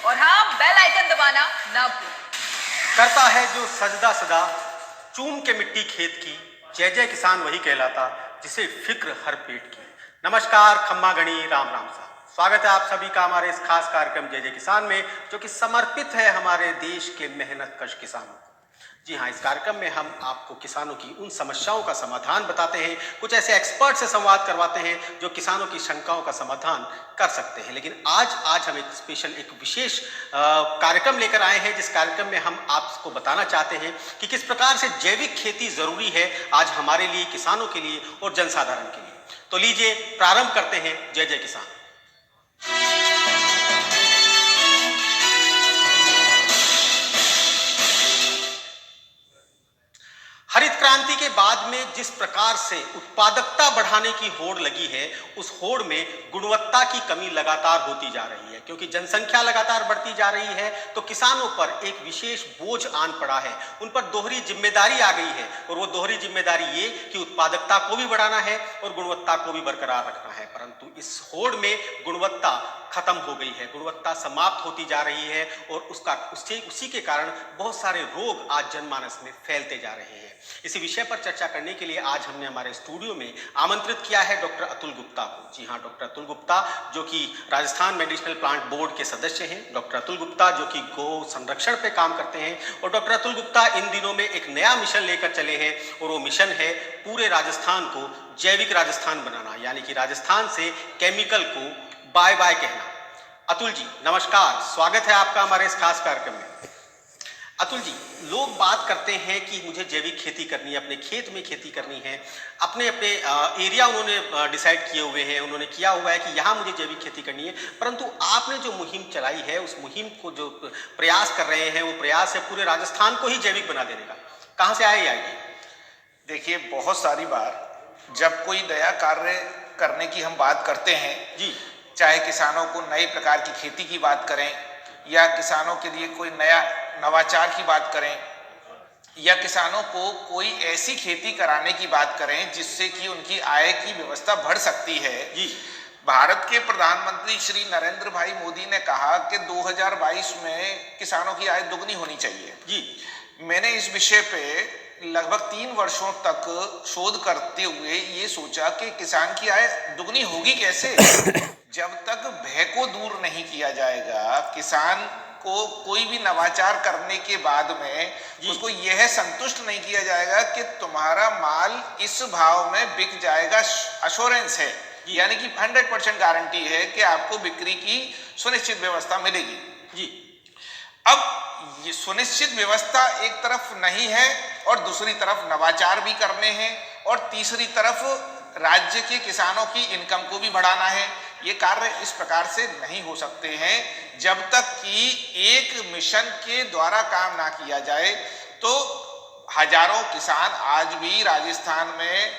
और हाँ, bell icon दबाना ना भूलें। करता है जो सजदा सदा चूम के मिट्टी खेत की, जय जय किसान वही कहलाता जिसे फिक्र हर पेट की। नमस्कार खम्मा गणी राम राम साहब, स्वागत है आप सभी का हमारे इस खास कार्यक्रम जय जय किसान में, जो कि समर्पित है हमारे देश के मेहनत कश किसानों को। जी हाँ, इस कार्यक्रम में हम आपको किसानों की उन समस्याओं का समाधान बताते हैं, कुछ ऐसे एक्सपर्ट से संवाद करवाते हैं जो किसानों की शंकाओं का समाधान कर सकते हैं। लेकिन आज हम एक स्पेशल एक विशेष कार्यक्रम लेकर आए हैं, जिस कार्यक्रम में हम आपको बताना चाहते हैं कि किस प्रकार से जैविक खेती जरूरी है आज हमारे लिए, किसानों के लिए और जनसाधारण के लिए। तो लीजिए प्रारंभ करते हैं जय जय किसान। हरित क्रांति के बाद में जिस प्रकार से उत्पादकता बढ़ाने की होड़ लगी है, उस होड़ में गुणवत्ता की कमी लगातार होती जा रही है, क्योंकि जनसंख्या लगातार बढ़ती जा रही है। तो किसानों पर एक विशेष बोझ आन पड़ा है, उन पर दोहरी जिम्मेदारी आ गई है, और वो दोहरी जिम्मेदारी ये कि उत्पादकता को भी बढ़ाना है और गुणवत्ता को भी बरकरार रखना है। परंतु इस होड़ में गुणवत्ता खत्म हो गई है, गुणवत्ता समाप्त होती जा रही है, और उसी के कारण बहुत सारे रोग आज जनमानस में फैलते जा रहे हैं। इसी विषय पर चर्चा करने के लिए आज हमने हमारे स्टूडियो में आमंत्रित किया है डॉक्टर अतुल गुप्ता को। जी हाँ, डॉक्टर अतुल गुप्ता जो कि राजस्थान मेडिसिनल प्लांट बोर्ड के सदस्य हैं, डॉक्टर अतुल गुप्ता जो कि गौ संरक्षण पे काम करते हैं, और डॉक्टर अतुल गुप्ता इन दिनों में एक नया मिशन लेकर चले हैं, और वो मिशन है पूरे राजस्थान को जैविक राजस्थान बनाना, यानी कि राजस्थान से केमिकल को बाय बाय कहना। अतुल जी नमस्कार, स्वागत है आपका हमारे इस खास कार्यक्रम में। अतुल जी, लोग बात करते हैं कि मुझे जैविक खेती करनी है, अपने खेत में खेती करनी है, अपने अपने एरिया उन्होंने डिसाइड किए हुए हैं, उन्होंने किया हुआ है कि यहाँ मुझे जैविक खेती करनी है। परंतु आपने जो मुहिम चलाई है, उस मुहिम को जो प्रयास कर रहे हैं, वो प्रयास है पूरे राजस्थान को ही जैविक बना देने का। कहाँ से आए आइए? देखिए, बहुत सारी बार जब कोई नया कार्य करने की हम बात करते हैं जी, चाहे किसानों को नए प्रकार की खेती की बात करें, या किसानों के लिए कोई नया नवाचार की बात करें, या किसानों को कोई ऐसी खेती कराने की बात करें जिससे कि उनकी आय की व्यवस्था बढ़ सकती है जी। भारत के प्रधानमंत्री श्री नरेंद्र भाई मोदी ने कहा कि 2022 में किसानों की आय दुगनी होनी चाहिए। जी, मैंने इस विषय पे लगभग 3 वर्षों तक शोध करते हुए ये सोचा कि किसान की आय दुगनी होगी कैसे। जब तक भय को दूर नहीं किया जाएगा, किसान को कोई भी नवाचार करने के बाद में उसको यह संतुष्ट नहीं किया जाएगा कि तुम्हारा माल इस भाव में बिक जाएगा, अश्योरेंस है, यानी कि 100% गारंटी है कि आपको बिक्री की सुनिश्चित व्यवस्था मिलेगी। जी। अब ये सुनिश्चित व्यवस्था एक तरफ नहीं है, और दूसरी तरफ नवाचार भी करने हैं, और तीसरी तरफ राज्य के किसानों की इनकम को भी बढ़ाना है। ये कार्य इस प्रकार से नहीं हो सकते हैं जब तक कि एक मिशन के द्वारा काम ना किया जाए। तो हजारों किसान आज भी राजस्थान में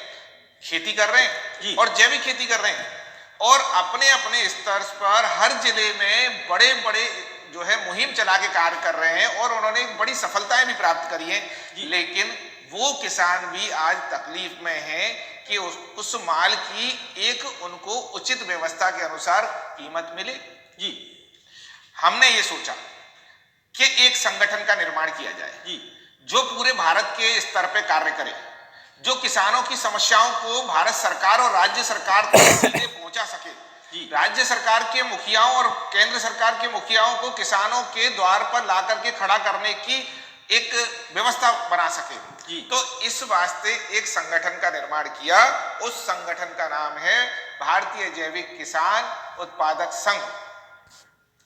खेती कर रहे हैं और जैविक खेती कर रहे हैं, और अपने अपने स्तर पर हर जिले में बड़े बड़े जो है मुहिम चला के कार्य कर रहे हैं, और उन्होंने बड़ी सफलताएं भी प्राप्त करी हैं। लेकिन वो किसान भी आज तकलीफ में हैं कि उस माल की एक उनको उचित व्यवस्था के अनुसार कीमत मिले। जी, हमने ये सोचा कि एक संगठन का निर्माण किया जाए जो पूरे भारत के स्तर पे कार्य करे, जो किसानों की समस्याओं को भारत सरकार और राज्य सरकार तक सीधे पहुंचा सके। राज्य सरकार के मुखियाओं और केंद्र सरकार के मुखियाओं को किसानों के द्वार पर ला करके खड़ा करने की एक व्यवस्था बना सके। तो इस वास्ते एक संगठन का निर्माण किया। उस संगठन का नाम है भारतीय जैविक किसान उत्पादक संघ।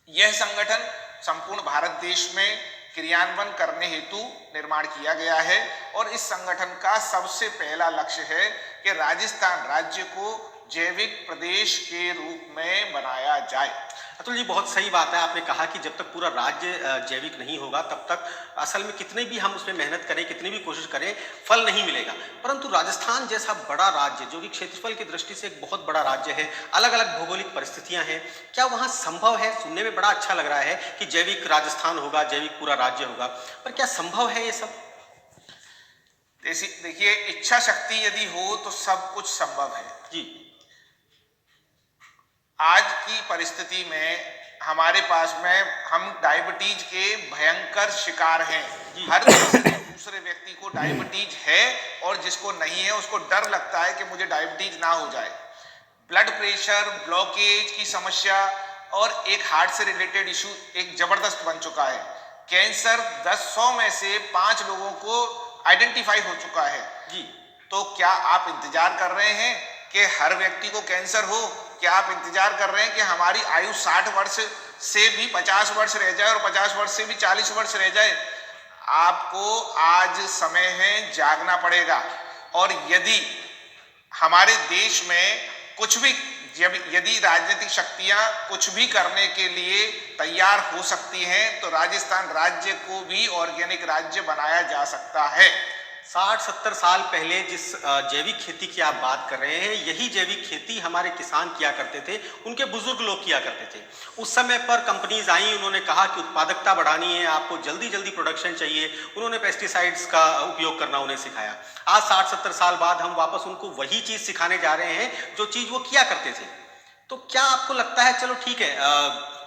यह संगठन संपूर्ण भारत देश में क्रियान्वयन करने हेतु निर्माण किया गया है, और इस संगठन का सबसे पहला लक्ष्य है कि राजस्थान राज्य को जैविक प्रदेश के रूप में बनाया जाए। अतुल जी, बहुत सही बात है। आपने कहा कि जब तक पूरा राज्य जैविक नहीं होगा, तब तक असल में कितने भी हम उसमें मेहनत करें, कितनी भी कोशिश करें, फल नहीं मिलेगा। परंतु राजस्थान जैसा बड़ा राज्य, जो कि क्षेत्रफल की दृष्टि से एक बहुत बड़ा राज्य है, अलग अलग भौगोलिक परिस्थितियां हैं, क्या वहां संभव है? सुनने में बड़ा अच्छा लग रहा है कि जैविक राजस्थान होगा, जैविक पूरा राज्य होगा, पर क्या संभव है ये सब? देखिए, इच्छा शक्ति यदि हो तो सब कुछ संभव है। जी। आज की परिस्थिति में हमारे पास में हम डायबिटीज के भयंकर शिकार हैं। हर दूसरे व्यक्ति को डायबिटीज है और जिसको नहीं है उसको डर लगता है कि मुझे डायबिटीज ना हो जाए। ब्लड प्रेशर, ब्लॉकेज की समस्या और एक हार्ट से रिलेटेड इशू एक जबरदस्त बन चुका है। कैंसर 100 में से 5 लोगों को आइडेंटिफाई हो चुका है। जी, तो क्या आप इंतजार कर रहे हैं कि हर व्यक्ति को कैंसर हो? क्या आप इंतजार कर रहे हैं कि हमारी आयु 60 वर्ष से भी 50 वर्ष रह जाए और 50 वर्ष से भी 40 वर्ष रह जाए? आपको आज समय है, जागना पड़ेगा। और यदि हमारे देश में कुछ भी, यदि राजनीतिक शक्तियां कुछ भी करने के लिए तैयार हो सकती हैं तो राजस्थान राज्य को भी ऑर्गेनिक राज्य बनाया जा सकता है। 60-70 साल पहले जिस जैविक खेती की आप बात कर रहे हैं, यही जैविक खेती हमारे किसान किया करते थे, उनके बुजुर्ग लोग किया करते थे। उस समय पर कंपनीज आई, उन्होंने कहा कि उत्पादकता बढ़ानी है, आपको जल्दी जल्दी प्रोडक्शन चाहिए, उन्होंने पेस्टिसाइड्स का उपयोग करना उन्हें सिखाया। आज 60-70 साल बाद हम वापस उनको वही चीज़ सिखाने जा रहे हैं जो चीज़ वो किया करते थे। तो क्या आपको लगता है, चलो ठीक है,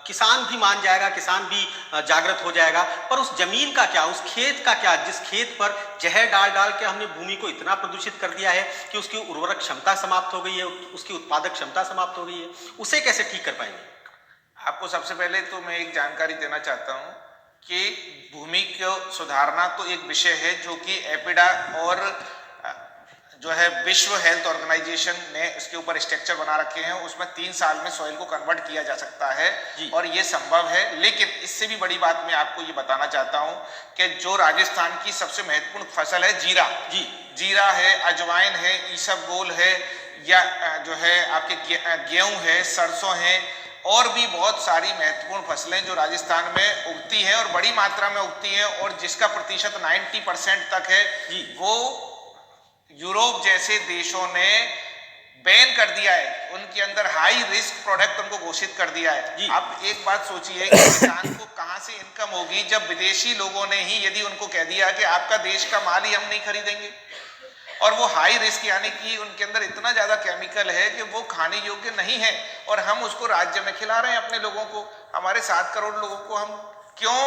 किसान भी मान जाएगा, किसान भी जागृत हो जाएगा, पर उस जमीन का क्या, उस खेत का क्या, जिस खेत पर जहर डाल डाल के हमने भूमि को इतना प्रदूषित कर दिया है कि उसकी उर्वरक क्षमता समाप्त हो गई है, उसकी उत्पादक क्षमता समाप्त हो गई है, उसे कैसे ठीक कर पाएंगे? आपको सबसे पहले तो मैं एक जानकारी देना चाहता हूं कि भूमि को सुधारना तो एक विषय है जो कि एपिडा और जो है विश्व हेल्थ ऑर्गेनाइजेशन ने इसके ऊपर स्ट्रक्चर बना रखे हैं। उसमें 3 साल में सॉइल को कन्वर्ट किया जा सकता है और ये संभव है। लेकिन इससे भी बड़ी बात मैं आपको ये बताना चाहता हूं कि जो राजस्थान की सबसे महत्वपूर्ण फसल है जीरा, जीरा है, अजवाइन है, ईसबगोल है, या जो है आपके गेहूं है, सरसों है, और भी बहुत सारी महत्वपूर्ण फसलें जो राजस्थान में उगती हैं और बड़ी मात्रा में उगती हैं और जिसका प्रतिशत 90% तक है, वो यूरोप जैसे देशों ने बैन कर दिया है। उनके अंदर हाई रिस्क प्रोडक्ट उनको घोषित कर दिया है। आप एक बात सोचिए कि किसान को कहां से इनकम होगी जब विदेशी लोगों ने ही यदि उनको कह दिया कि आपका देश का माल ही हम नहीं खरीदेंगे। और वो हाई रिस्क यानी कि उनके अंदर इतना ज्यादा केमिकल है कि वो खाने योग्य नहीं है और हम उसको राज्य में खिला रहे हैं अपने लोगों को, हमारे 7 करोड़ लोगों को। हम क्यों?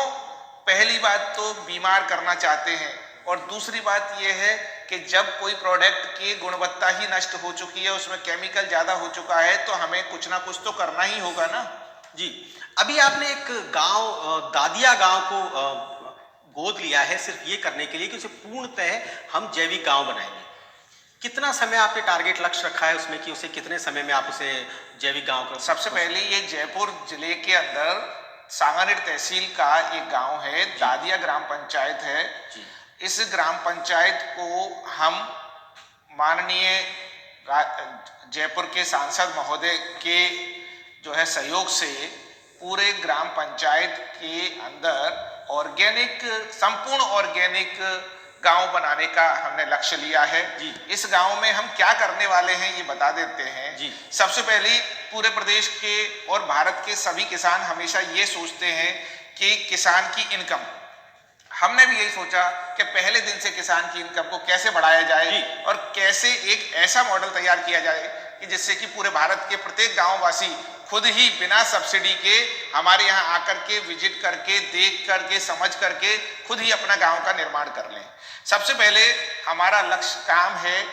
पहली बात तो बीमार करना चाहते हैं और दूसरी बात यह है कि जब कोई प्रोडक्ट की गुणवत्ता ही नष्ट हो चुकी है, उसमें केमिकल ज्यादा हो चुका है, तो हमें कुछ ना कुछ तो करना ही होगा ना। जी, अभी आपने एक गांव, दादिया गांव को गोद लिया है सिर्फ ये करने के लिए कि उसे पूर्णतः हम जैविक गांव बनाएंगे। कितना समय आपने टारगेट लक्ष्य रखा है उसमें कि उसे कितने समय में आप उसे जैविक गांव कर? सबसे पहले ये जयपुर जिले के अंदर सांगानेर तहसील का एक गांव है, दादिया ग्राम पंचायत है। इस ग्राम पंचायत को हम माननीय जयपुर के सांसद महोदय के जो है सहयोग से पूरे ग्राम पंचायत के अंदर ऑर्गेनिक, संपूर्ण ऑर्गेनिक गांव बनाने का हमने लक्ष्य लिया है। इस गांव में हम क्या करने वाले हैं ये बता देते हैं। सबसे पहले पूरे प्रदेश के और भारत के सभी किसान हमेशा ये सोचते हैं कि किसान की इनकम, हमने भी यही सोचा कि पहले दिन से किसान की इनकम को कैसे बढ़ाया जाए और कैसे एक ऐसा मॉडल तैयार किया जाए कि जिससे कि पूरे भारत के प्रत्येक गांववासी खुद ही बिना सब्सिडी के हमारे यहाँ आकर के विजिट करके, देख करके, समझ करके खुद ही अपना गांव का निर्माण कर लें। सबसे पहले हमारा लक्ष्य काम है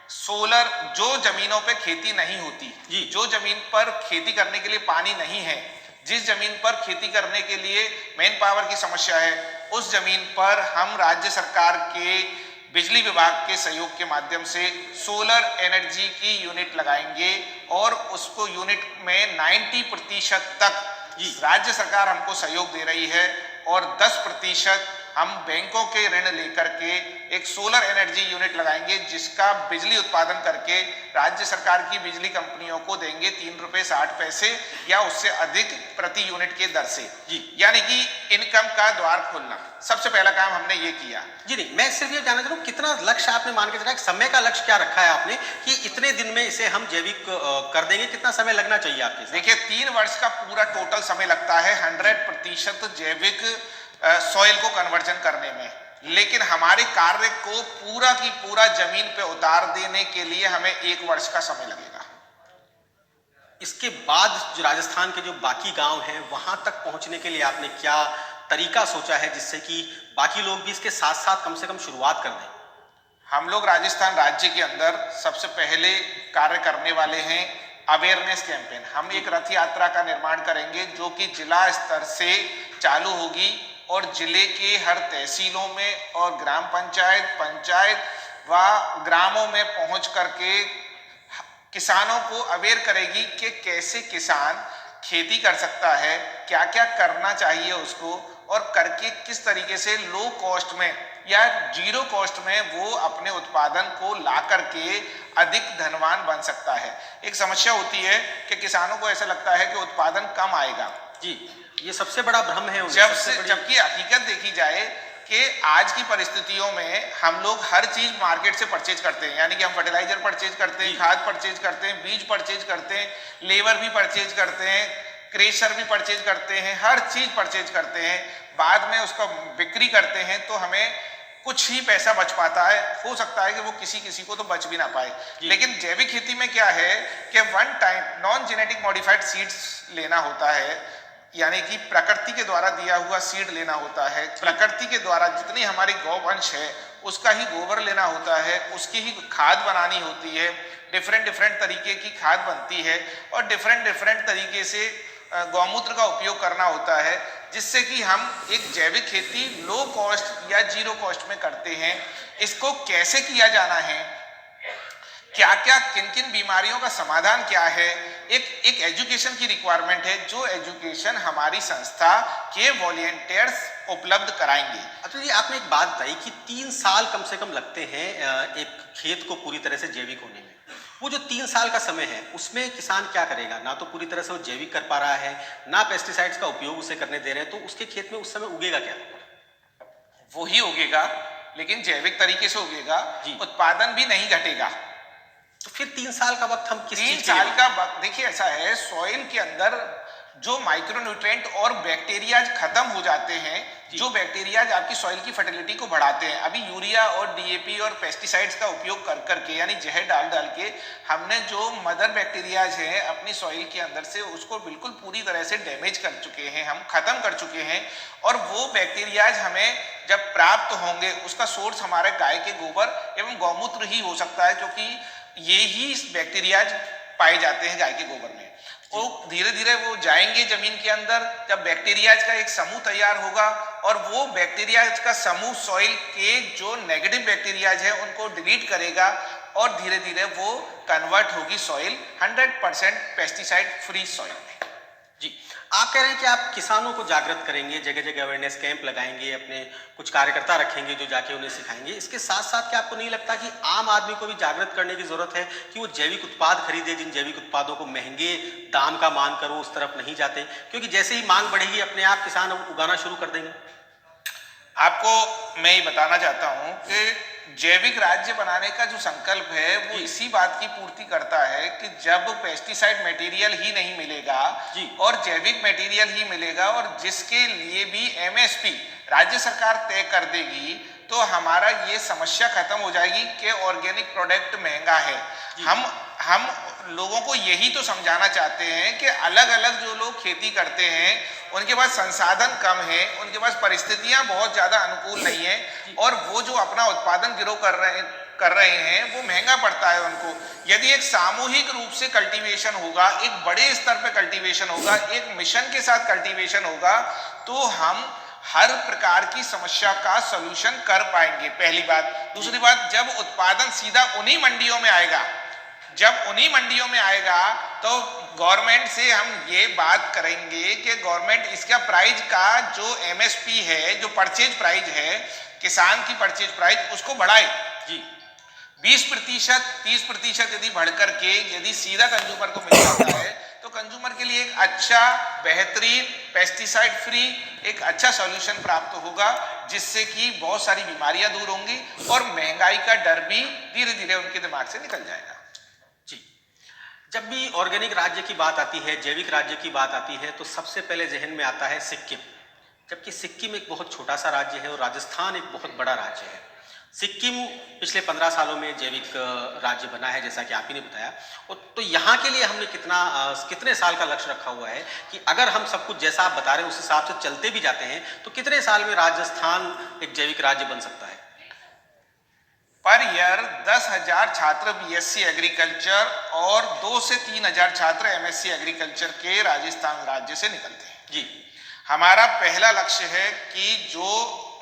सोलर, जो जमीनों पे खेती नहीं होती, जो जमीन पर खेती करने के लिए पानी नहीं है, जिस जमीन पर खेती करने के लिए मैन पावर की समस्या है, उस जमीन पर हम राज्य सरकार के बिजली विभाग के सहयोग के माध्यम से सोलर एनर्जी की यूनिट लगाएंगे और उसको यूनिट में 90% तक राज्य सरकार हमको सहयोग दे रही है और 10% हम बैंकों के ऋण लेकर के एक सोलर एनर्जी यूनिट लगाएंगे जिसका बिजली उत्पादन करके राज्य सरकार की बिजली कंपनियों को देंगे 3 रुपए 60 पैसे या उससे अधिक प्रति यूनिट के दर से। यानी कि इनकम का द्वार खोलना सबसे पहला काम हमने ये किया। जी नहीं, मैं सिर्फ ये जानना चाहता हूँ कितना लक्ष्य आपने मान के चला, समय का लक्ष्य क्या रखा है आपने कि इतने दिन में इसे हम जैविक कर देंगे, कितना समय लगना चाहिए आपके? देखिए 3 वर्ष का पूरा टोटल समय लगता है 100% जैविक सॉइल को कन्वर्जन करने में, लेकिन हमारे कार्य को पूरा की पूरा जमीन पे उतार देने के लिए हमें 1 वर्ष का समय लगेगा। इसके बाद जो राजस्थान के जो बाकी गांव हैं वहां तक पहुंचने के लिए आपने क्या तरीका सोचा है जिससे कि बाकी लोग भी इसके साथ साथ कम से कम शुरुआत कर दें? हम लोग राजस्थान राज्य के अंदर सबसे पहले कार्य करने वाले हैं अवेयरनेस कैंपेन। हम एक रथ यात्रा का निर्माण करेंगे जो कि जिला स्तर से चालू होगी और जिले के हर तहसीलों में और ग्राम पंचायत, पंचायत व ग्रामों में पहुंच करके किसानों को अवेयर करेगी कि कैसे किसान खेती कर सकता है, क्या क्या करना चाहिए उसको, और करके किस तरीके से लो कॉस्ट में या जीरो कॉस्ट में वो अपने उत्पादन को ला करके अधिक धनवान बन सकता है। एक समस्या होती है कि किसानों को ऐसा लगता है कि उत्पादन कम आएगा। जी, ये सबसे बड़ा भ्रम है उन्हें। जबकि हकीकत देखी जाए कि आज की परिस्थितियों में हम लोग हर चीज मार्केट से परचेज करते हैं, यानी कि हम फर्टिलाइजर परचेज करते हैं, खाद परचेज करते हैं, बीज परचेज करते हैं, लेबर भी परचेज करते हैं, क्रेशर भी परचेज करते हैं, हर चीज परचेज करते हैं। बाद में उसका बिक्री करते हैं तो हमें कुछ ही पैसा बच पाता है। हो सकता है कि वो किसी को तो बच भी ना पाए। लेकिन जैविक खेती में क्या है कि one time non genetic modified seeds लेना होता है, यानी कि प्रकृति के द्वारा दिया हुआ सीड लेना होता है। प्रकृति के द्वारा जितनी हमारी गौवंश है उसका ही गोबर लेना होता है, उसकी ही खाद बनानी होती है। डिफरेंट तरीके की खाद बनती है और डिफरेंट तरीके से गौमूत्र का उपयोग करना होता है, जिससे कि हम एक जैविक खेती लो कॉस्ट या जीरो कॉस्ट में करते हैं। इसको कैसे किया जाना है, क्या क्या किन किन बीमारियों का समाधान क्या है, एक एजुकेशन की रिक्वायरमेंट है, जो एजुकेशन हमारी संस्था के वॉलंटियर्स उपलब्ध कराएंगे। अतुल जी, आपने एक बात बताई कि 3 साल कम से कम लगते हैं एक खेत को पूरी तरह से जैविक होने में। वो जो 3 साल का समय है उसमें किसान क्या करेगा? ना तो पूरी तरह से वो जैविक कर पा रहा है, ना पेस्टिसाइड्स का उपयोग उसे करने दे रहे हैं, तो उसके खेत में उस समय उगेगा क्या? वो ही उगेगा, लेकिन जैविक तरीके से उगेगा, उत्पादन भी नहीं घटेगा। तो फिर 3 साल का वक्त हम किस चीज के लिए? 3 साल का वक्त देखिए, ऐसा है सॉइल के अंदर जो माइक्रोन्यूट्रिएंट और बैक्टीरियाज खत्म हो जाते हैं, जो बैक्टीरियाज आपकी सॉइल की फर्टिलिटी को बढ़ाते हैं। अभी यूरिया और डीएपी और पेस्टिसाइड्स का उपयोग कर करके, यानी जहर डाल डाल के हमने जो मदर बैक्टीरियाज हैं अपनी सॉइल के अंदर से उसको बिल्कुल पूरी तरह से डैमेज कर चुके हैं, हम खत्म कर चुके हैं। और वो बैक्टीरियाज हमें जब प्राप्त होंगे उसका सोर्स हमारे गाय के गोबर एवं गौमूत्र ही हो सकता है, क्योंकि ये ही बैक्टीरियाज पाए जाते हैं गाय के गोबर में। वो धीरे धीरे वो जाएंगे जमीन के अंदर, जब बैक्टीरियाज का एक समूह तैयार होगा और वो बैक्टीरियाज का समूह सॉइल के जो नेगेटिव बैक्टीरियाज है उनको डिलीट करेगा और धीरे धीरे वो कन्वर्ट होगी सॉइल 100% पेस्टिसाइड फ्री सॉइल में। जी, आप कह रहे हैं कि आप किसानों को जागृत करेंगे, जगह जगह अवेयरनेस कैंप लगाएंगे, अपने कुछ कार्यकर्ता रखेंगे जो जाके उन्हें सिखाएंगे। इसके साथ साथ क्या आपको नहीं लगता कि आम आदमी को भी जागृत करने की जरूरत है कि वो जैविक उत्पाद खरीदे, जिन जैविक उत्पादों को महंगे दाम का मान कर वो उस तरफ नहीं जाते? क्योंकि जैसे ही मांग बढ़ेगी अपने आप किसान उगाना शुरू कर देंगे। आपको मैं ये बताना चाहता हूं कि जैविक राज्य बनाने का जो संकल्प है वो इसी बात की पूर्ति करता है कि जब पेस्टिसाइड मटेरियल ही नहीं मिलेगा और जैविक मटेरियल ही मिलेगा और जिसके लिए भी एमएसपी राज्य सरकार तय कर देगी, तो हमारा ये समस्या खत्म हो जाएगी कि ऑर्गेनिक प्रोडक्ट महंगा है। हम लोगों को यही तो समझाना चाहते हैं कि अलग अलग जो लोग खेती करते हैं उनके पास संसाधन कम है, उनके पास परिस्थितियां बहुत ज्यादा अनुकूल नहीं है और वो जो अपना उत्पादन गिरो कर रहे हैं वो महंगा पड़ता है उनको। यदि एक सामूहिक रूप से कल्टीवेशन होगा, एक बड़े स्तर पे कल्टीवेशन होगा, एक मिशन के साथ कल्टीवेशन होगा, तो हम हर प्रकार की समस्या का सॉल्यूशन कर पाएंगे, पहली बात। दूसरी बात, जब उत्पादन सीधा उन्हीं मंडियों में आएगा, तो गवर्नमेंट से हम ये बात करेंगे कि गवर्नमेंट इसका प्राइस का जो एमएसपी है, जो परचेज प्राइस है, किसान की परचेज प्राइस, उसको बढ़ाए। 20%, 30% यदि बढ़ करके यदि सीधा कंज्यूमर को मिल जाता है तो कंज्यूमर के लिए एक अच्छा, बेहतरीन, पेस्टिसाइड फ्री एक अच्छा सॉल्यूशन प्राप्त होगा, जिससे कि बहुत सारी बीमारियां दूर होंगी और महंगाई का डर भी धीरे धीरे उनके दिमाग से निकल जाएगा। जी, जब भी ऑर्गेनिक राज्य की बात आती है, जैविक राज्य की बात आती है, तो सबसे पहले जहन में आता है सिक्किम। जबकि सिक्किम एक बहुत छोटा सा राज्य है और राजस्थान एक बहुत बड़ा राज्य है। सिक्किम पिछले 15 सालों में जैविक राज्य बना है, जैसा कि आप ही ने बताया। तो यहाँ के लिए हमने कितने साल का लक्ष्य रखा हुआ है कि अगर हम सब कुछ जैसा आप बता रहे हैं उस हिसाब से चलते भी जाते हैं तो कितने साल में राजस्थान एक जैविक राज्य बन सकता है? पर ईयर 10,000 छात्र बीएससी एग्रीकल्चर और 2 से 3,000 छात्र एमएससी एग्रीकल्चर के राजस्थान राज्य से निकलते हैं। जी, हमारा पहला लक्ष्य है कि जो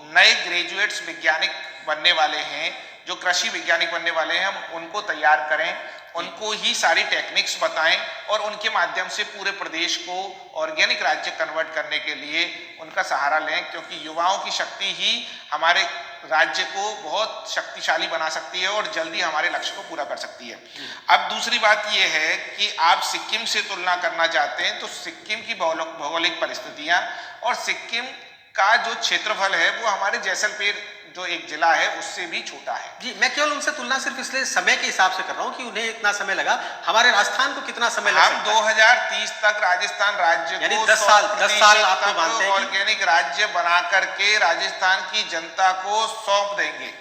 नए ग्रेजुएट्स वैज्ञानिक बनने वाले हैं, जो कृषि वैज्ञानिक बनने वाले हैं, हम उनको तैयार करें, उनको ही सारी टेक्निक्स बताएं और उनके माध्यम से पूरे प्रदेश को ऑर्गेनिक राज्य कन्वर्ट करने के लिए उनका सहारा लें, क्योंकि युवाओं की शक्ति ही हमारे राज्य को बहुत शक्तिशाली बना सकती है और जल्दी हमारे लक्ष्य को पूरा कर सकती है। अब दूसरी बात यह है कि आप सिक्किम से तुलना करना चाहते हैं तो सिक्किम की भौगोलिक परिस्थितियां और सिक्किम का जो क्षेत्रफल है वो हमारे जैसलमेर जो एक जिला है उससे भी छोटा है। जी, मैं केवल उनसे तुलना सिर्फ इसलिए समय के हिसाब से कर रहा हूँ कि उन्हें इतना समय लगा, हमारे राजस्थान को कितना समय लगा? हम 2030 तक राजस्थान राज्य यानी को 10 साल आपको मानते हैं ऑर्गेनिक राज्य बना करके राजस्थान की जनता को सौंप देंगे।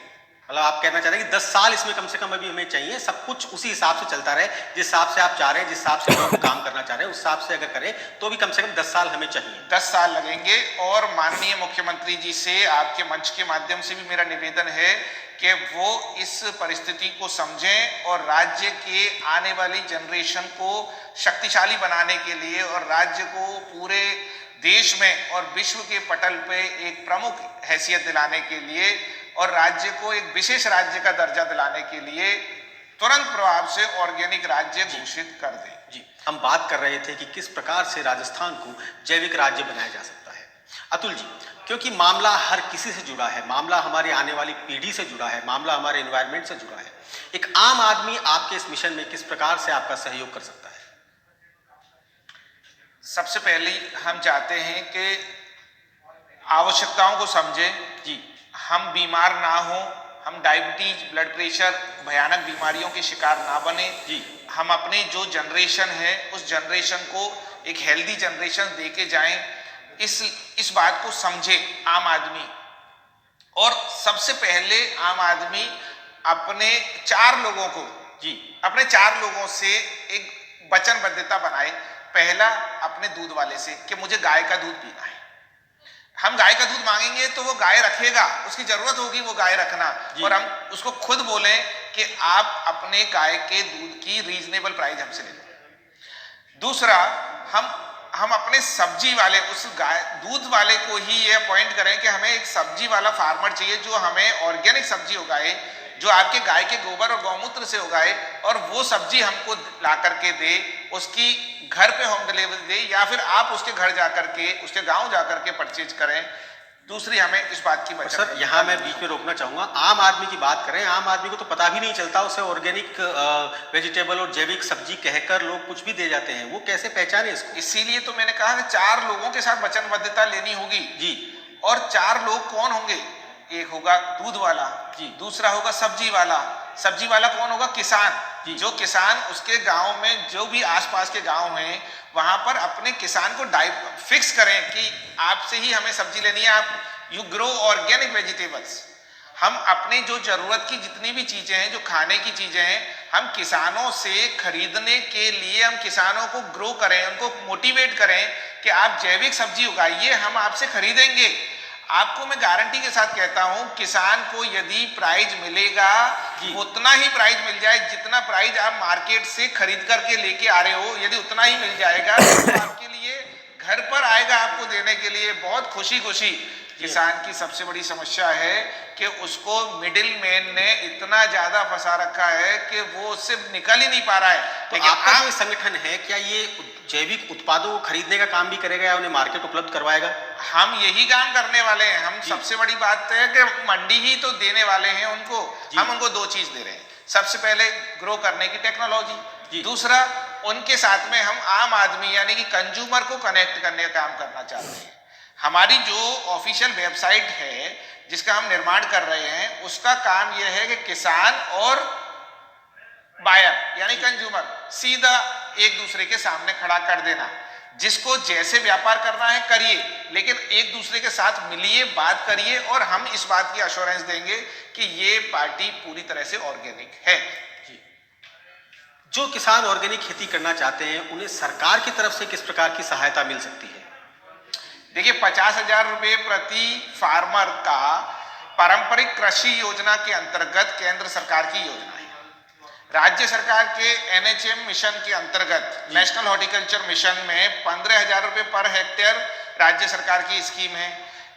मतलब आप कहना चाहते हैं कि 10 साल इसमें कम से कम अभी हमें चाहिए, सब कुछ उसी हिसाब से चलता रहे, जिस हिसाब से आप चाह रहे हैं, जिस हिसाब से लोग काम करना चाह रहे हैं, उस हिसाब से अगर करें तो भी कम से कम 10 साल हमें चाहिए। 10 साल लगेंगे। और माननीय मुख्यमंत्री जी से आपके मंच के माध्यम से भी मेरा निवेदन है कि वो इस परिस्थिति को समझें और राज्य के आने वाली जनरेशन को शक्तिशाली बनाने के लिए और राज्य को पूरे देश में और विश्व के पटल पे एक प्रमुख हैसियत दिलाने के लिए और राज्य को एक विशेष राज्य का दर्जा दिलाने के लिए तुरंत प्रभाव से ऑर्गेनिक राज्य घोषित कर दें। जी, हम बात कर रहे थे कि किस प्रकार से राजस्थान को जैविक राज्य बनाया जा सकता है। अतुल जी, क्योंकि मामला हर किसी से जुड़ा है, मामला हमारी आने वाली पीढ़ी से जुड़ा है, मामला हमारे एनवायरनमेंट से जुड़ा है, एक आम आदमी आपके इस मिशन में किस प्रकार से आपका सहयोग कर सकता है? सबसे पहले हम चाहते हैं कि आवश्यकताओं को समझें। जी, हम बीमार ना हो, हम डायबिटीज, ब्लड प्रेशर, भयानक बीमारियों के शिकार ना बने। जी, हम अपने जो जनरेशन है उस जनरेशन को एक हेल्दी जनरेशन दे के जाएं, इस बात को समझे आम आदमी। और सबसे पहले आम आदमी अपने 4 लोगों को अपने 4 लोगों से एक वचनबद्धता बनाए। पहला, अपने दूध वाले से कि मुझे गाय का दूध पीना है। हम गाय का दूध मांगेंगे तो वो गाय रखेगा, उसकी जरूरत होगी वो गाय रखना, और हम उसको खुद बोलें कि आप अपने गाय के दूध की रीजनेबल प्राइस हमसे ले लो। दूसरा, हम अपने सब्जी वाले उस गाय दूध वाले को ही ये अपॉइंट करें कि हमें एक सब्जी वाला फार्मर चाहिए जो हमें ऑर्गेनिक सब्जी उगाए, जो आपके गाय के गोबर और गौमूत्र से उगाए और वो सब्जी हमको ला करके दे, उसकी घर पे होम डिलीवरी दे, या फिर आप उसके घर जाकर के उसके गांव जाकर के परचेज करें। दूसरी, हमें इस बात की बचत। सर, यहाँ मैं बीच में रोकना चाहूंगा। आम आदमी की बात करें, आम आदमी को तो पता भी नहीं चलता, उसे ऑर्गेनिक वेजिटेबल और जैविक सब्जी कहकर लोग कुछ भी दे जाते हैं, वो कैसे पहचाने इसको? इसीलिए तो मैंने कहा कि 4 लोगों के साथ वचनबद्धता लेनी होगी। जी, और 4 लोग कौन होंगे? एक होगा दूध वाला, दूसरा होगा सब्जी वाला। सब्जी वाला कौन होगा? किसान। जो किसान उसके गांव में जो भी आसपास के गांव हैं वहां पर अपने किसान को फिक्स करें कि आपसे ही हमें सब्जी लेनी है, आप यू ग्रो ऑर्गेनिक वेजिटेबल्स। हम अपने जो जरूरत की जितनी भी चीजें हैं, जो खाने की चीजें हैं, हम किसानों से खरीदने के लिए हम किसानों को ग्रो करें, उनको मोटिवेट करें कि आप जैविक सब्जी उगाइए, हम आपसे खरीदेंगे। आपको मैं गारंटी के साथ कहता हूं, किसान को यदि प्राइस मिलेगा उतना ही प्राइस मिल जाए जितना प्राइस आप मार्केट से खरीद करके लेके आ रहे हो, यदि उतना ही मिल जाएगा तो आपके लिए घर पर आएगा आपको देने के लिए बहुत खुशी खुशी। किसान की सबसे बड़ी समस्या है कि उसको मिडिल मैन ने इतना ज्यादा फंसा रखा है कि वो उससे निकल ही नहीं पा रहा है। तो आपका जो संगठन है, क्या ये जैविक उत्पादों को खरीदने का काम भी करेगा या उन्हें मार्केट उपलब्ध करवाएगा? हम यही काम करने वाले हैं। हम सबसे बड़ी बात है कि मंडी ही तो देने वाले हैं उनको। हम उनको 2 चीज दे रहे हैं। सबसे पहले ग्रो करने की टेक्नोलॉजी, दूसरा उनके साथ में हम आम आदमी यानी कि कंज्यूमर को कनेक्ट करने का काम करना चाहते हैं। हमारी जो ऑफिशियल वेबसाइट है जिसका हम निर्माण कर रहे हैं, उसका काम यह है कि किसान और बायर यानी कंज्यूमर सीधा एक दूसरे के सामने खड़ा कर देना। जिसको जैसे व्यापार करना है करिए, लेकिन एक दूसरे के साथ मिलिए, बात करिए और हम इस बात की अश्योरेंस देंगे कि ये पार्टी पूरी तरह से ऑर्गेनिक है। जो किसान ऑर्गेनिक खेती करना चाहते हैं उन्हें सरकार की तरफ से किस प्रकार की सहायता मिल सकती है? देखिए, 50,000 रुपए प्रति फार्मर का पारंपरिक कृषि योजना के अंतर्गत केंद्र सरकार की योजना है। राज्य सरकार के NHM मिशन के अंतर्गत नेशनल हॉर्टिकल्चर मिशन में 15,000 रुपए पर हेक्टेयर राज्य सरकार की स्कीम है।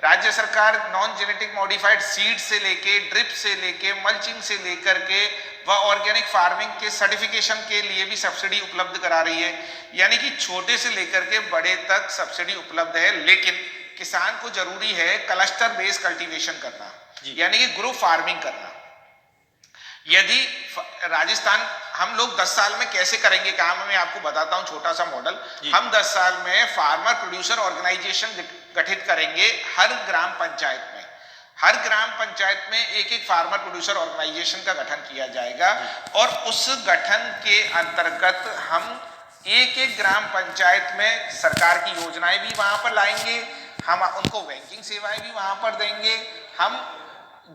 राज्य सरकार नॉन जेनेटिक मॉडिफाइड सीड से लेके, ड्रिप से लेके, मल्चिंग से लेकर के व ऑर्गेनिक फार्मिंग के सर्टिफिकेशन के लिए भी सब्सिडी उपलब्ध करा रही है। यानी कि छोटे से लेकर के बड़े तक सब्सिडी उपलब्ध है। लेकिन किसान को जरूरी है क्लस्टर बेस्ड कल्टीवेशन करना, यानी कि ग्रुप फार्मिंग करना। यदि राजस्थान, हम लोग 10 साल में कैसे करेंगे काम, मैं आपको बताता हूं छोटा सा मॉडल। हम 10 साल में फार्मर प्रोड्यूसर ऑर्गेनाइजेशन गठित करेंगे हर ग्राम पंचायत में। हर ग्राम पंचायत में एक एक फार्मर प्रोड्यूसर ऑर्गेनाइजेशन का गठन किया जाएगा और उस गठन के अंतर्गत हम एक एक ग्राम पंचायत में सरकार की योजनाएं भी वहां पर लाएंगे, हम उनको बैंकिंग सेवाएं भी वहां पर देंगे। हम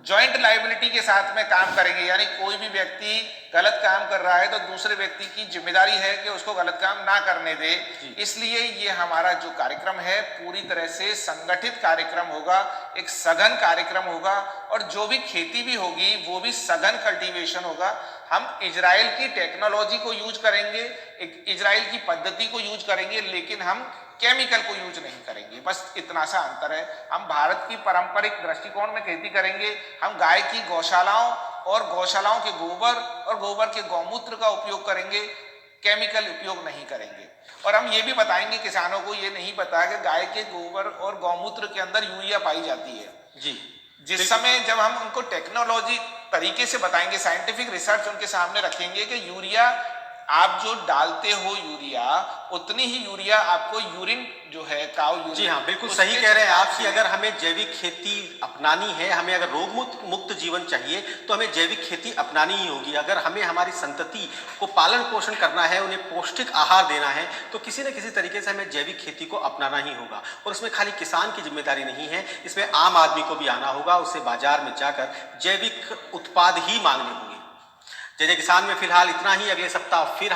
जॉइंट लायबिलिटी के साथ में काम करेंगे, यानी कोई भी व्यक्ति गलत काम कर रहा है तो दूसरे व्यक्ति की जिम्मेदारी है कि उसको गलत काम ना करने दे। इसलिए ये हमारा जो कार्यक्रम है पूरी तरह से संगठित कार्यक्रम होगा, एक सघन कार्यक्रम होगा और जो भी खेती भी होगी वो भी सघन कल्टीवेशन होगा। हम इजराइल की टेक्नोलॉजी को यूज करेंगे, इजराइल की पद्धति को यूज करेंगे, लेकिन हम केमिकल को यूज नहीं करेंगे। बस इतना सा अंतर है। हम भारत की पारंपरिक दृष्टिकोण में खेती करेंगे। हम गाय की गौशालाओं और गौशालाओं के गोबर और गोबर के गौमूत्र का उपयोग करेंगे, केमिकल उपयोग नहीं करेंगे। और हम ये भी बताएंगे किसानों को, ये नहीं पता कि गाय के गोबर और गौमूत्र के अंदर यूरिया पाई जाती है। जी, जिस समय जब हम उनको टेक्नोलॉजी तरीके से बताएंगे, साइंटिफिक रिसर्च उनके सामने रखेंगे कि यूरिया आप जो डालते हो यूरिया, उतनी ही यूरिया आपको यूरिन जो है काउ यूरिन। जी हाँ, बिल्कुल सही कह रहे हैं आप कि अगर हमें जैविक खेती अपनानी है, हमें अगर रोग मुक्त जीवन चाहिए तो हमें जैविक खेती अपनानी ही होगी। अगर हमें हमारी संतति को पालन पोषण करना है, उन्हें पौष्टिक आहार देना है, तो किसी न किसी तरीके से हमें जैविक खेती को अपनाना ही होगा। और इसमें खाली किसान की जिम्मेदारी नहीं है, इसमें आम आदमी को भी आना होगा। उसे बाजार में जाकर जैविक उत्पाद ही मांगने होंगे। जय जय किसान में फिलहाल इतना ही। अगले सप्ताह फिर